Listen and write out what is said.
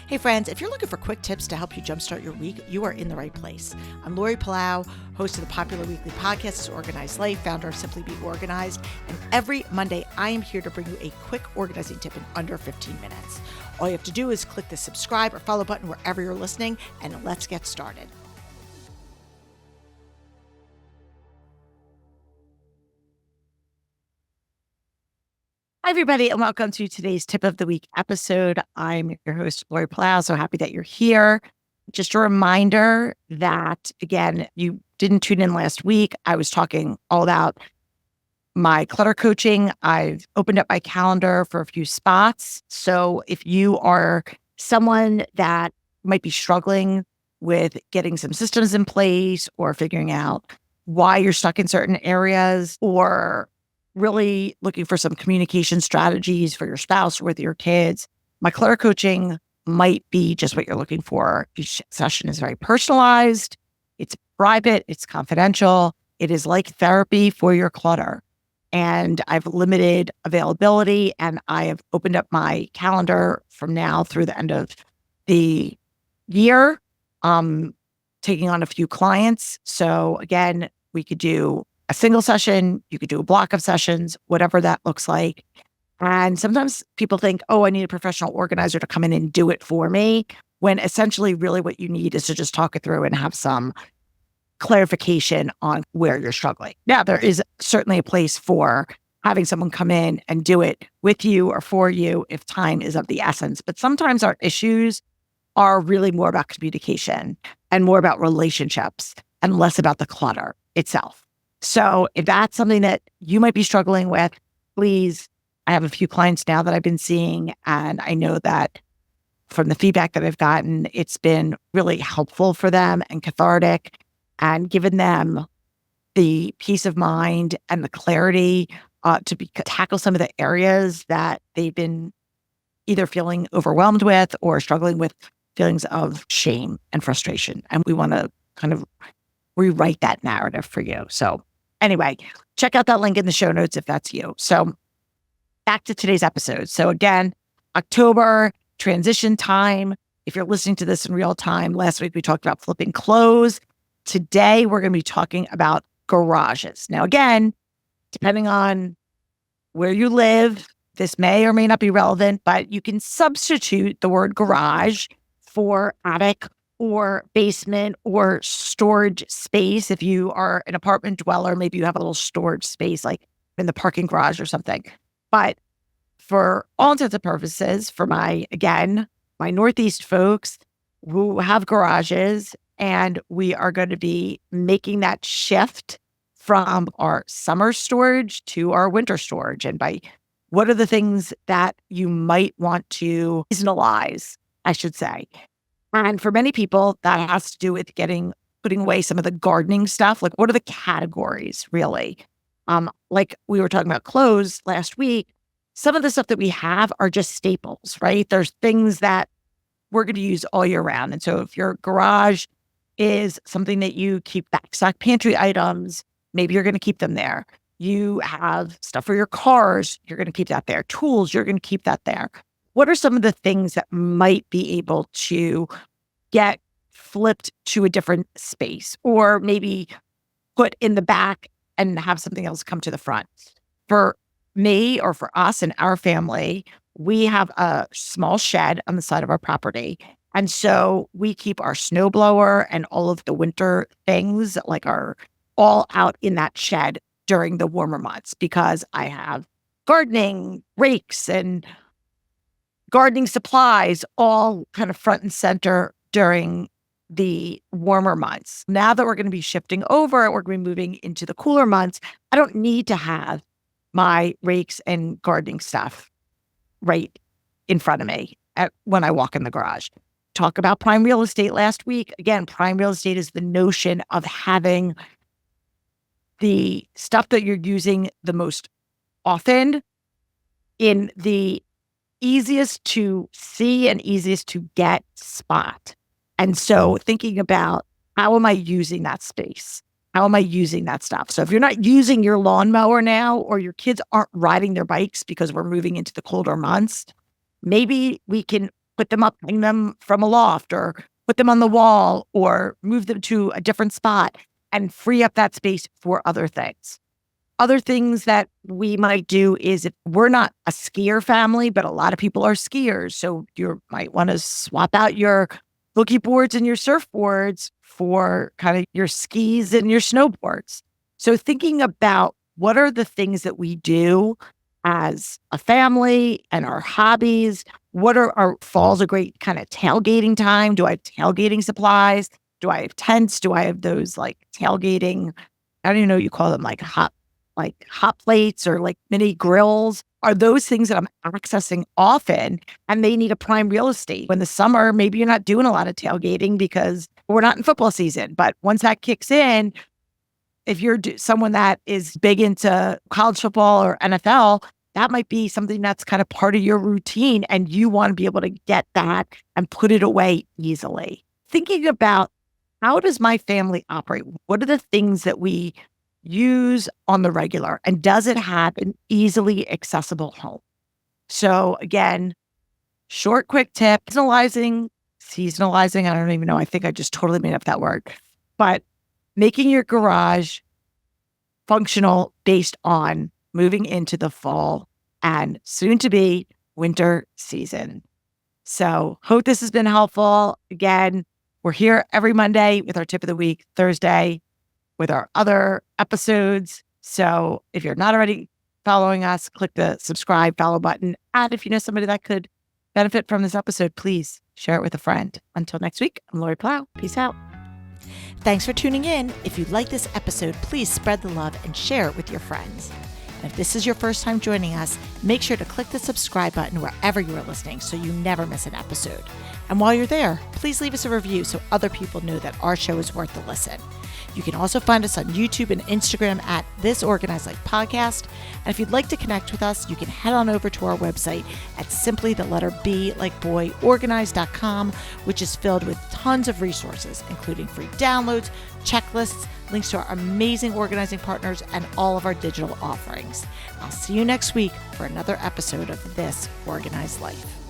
Hey friends, if you're looking for quick tips to help you jumpstart your week, you are in the right place. I'm Lori Palau, host of the popular weekly podcast Organized Life, founder of Simply Be Organized, and every Monday I am here to bring you a quick organizing tip in under 15 minutes. All you have to do is click the subscribe or follow button wherever you're listening, and let's get started. Hi, everybody, and welcome to today's Tip of the Week episode. I'm your host, Lori Palau. So happy that you're here. Just a reminder that, again, you didn't tune in last week. I was talking all about my clutter coaching. I've opened up my calendar for a few spots. So if you are someone that might be struggling with getting some systems in place or figuring out why you're stuck in certain areas, or really looking for some communication strategies for your spouse or with your kids, my clutter coaching might be just what you're looking for. Each session is very personalized. It's private. It's confidential. It is like therapy for your clutter. And I've limited availability, and I have opened up my calendar from now through the end of the year, taking on a few clients. So again, we could do a single session, you could do a block of sessions, whatever that looks like. And sometimes people think, oh, I need a professional organizer to come in and do it for me, when essentially really what you need is to just talk it through and have some clarification on where you're struggling. Now, there is certainly a place for having someone come in and do it with you or for you if time is of the essence. But sometimes our issues are really more about communication and more about relationships and less about the clutter itself. So if that's something that you might be struggling with, please, I have a few clients now that I've been seeing, and I know that from the feedback that I've gotten, it's been really helpful for them and cathartic, and given them the peace of mind and the clarity to tackle some of the areas that they've been either feeling overwhelmed with or struggling with feelings of shame and frustration. And we want to kind of rewrite that narrative for you. So anyway, check out that link in the show notes if that's you. So back to today's episode. So again, October, transition time. If you're listening to this in real time, last week we talked about flipping clothes. Today, we're going to be talking about garages. Now, again, depending on where you live, this may or may not be relevant, but you can substitute the word garage for attic or basement or storage space. If you are an apartment dweller, maybe you have a little storage space like in the parking garage or something. But for all intents and purposes, for my Northeast folks who have garages, and we are going to be making that shift from our summer storage to our winter storage. And by what are the things that you might want to seasonalize, I should say. And for many people, that has to do with putting away some of the gardening stuff. Like, what are the categories really? Like we were talking about clothes last week, some of the stuff that we have are just staples, right? There's things that we're going to use all year round. And so if your garage is something that you keep backstock pantry items, maybe you're going to keep them there. You have stuff for your cars, you're going to keep that there. Tools, you're going to keep that there. What are some of the things that might be able to get flipped to a different space, or maybe put in the back and have something else come to the front? For me, or for us and our family, we have a small shed on the side of our property. And so we keep our snowblower and all of the winter things are all out in that shed during the warmer months, because I have gardening rakes and gardening supplies all kind of front and center during the warmer months. Now that we're going to be shifting over, we're going to be moving into the cooler months, I don't need to have my rakes and gardening stuff right in front of me when I walk in the garage. Talk about prime real estate last week. Again, prime real estate is the notion of having the stuff that you're using the most often in the easiest to see and easiest to get spot. And so thinking about, how am I using that space? How am I using that stuff? So if you're not using your lawnmower now, or your kids aren't riding their bikes because we're moving into the colder months, maybe we can put them up, hang them from a loft, or put them on the wall, or move them to a different spot and free up that space for other things. Other things that we might do is if we're not a skier family, but a lot of people are skiers. So you might want to swap out your boogie boards and your surfboards for kind of your skis and your snowboards. So thinking about what are the things that we do as a family and our hobbies. What are our fall's a great kind of tailgating time? Do I have tailgating supplies? Do I have tents? Do I have those like tailgating? I don't even know what you call them, like hot plates or like mini grills. Are those things that I'm accessing often and they need a prime real estate? When the summer, maybe you're not doing a lot of tailgating because we're not in football season. But once that kicks in, if you're someone that is big into college football or NFL, that might be something that's kind of part of your routine and you want to be able to get that and put it away easily. Thinking about how does my family operate? What are the things that we use on the regular? And does it have an easily accessible home? So again, short, quick tip, seasonalizing. I don't even know. I think I just totally made up that word, but making your garage functional based on moving into the fall and soon to be winter season. So hope this has been helpful. Again, we're here every Monday with our tip of the week, Thursday with our other episodes. So if you're not already following us, click the subscribe, follow button. And if you know somebody that could benefit from this episode, please share it with a friend. Until next week, I'm Lori Plow. Peace out. Thanks for tuning in. If you like this episode, please spread the love and share it with your friends. And if this is your first time joining us, make sure to click the subscribe button wherever you are listening so you never miss an episode. And while you're there, please leave us a review so other people know that our show is worth the listen. You can also find us on YouTube and Instagram at This Organized Life Podcast. And if you'd like to connect with us, you can head on over to our website at simply the letter B like boy organized.com, which is filled with tons of resources, including free downloads, checklists, links to our amazing organizing partners, and all of our digital offerings. I'll see you next week for another episode of This Organized Life.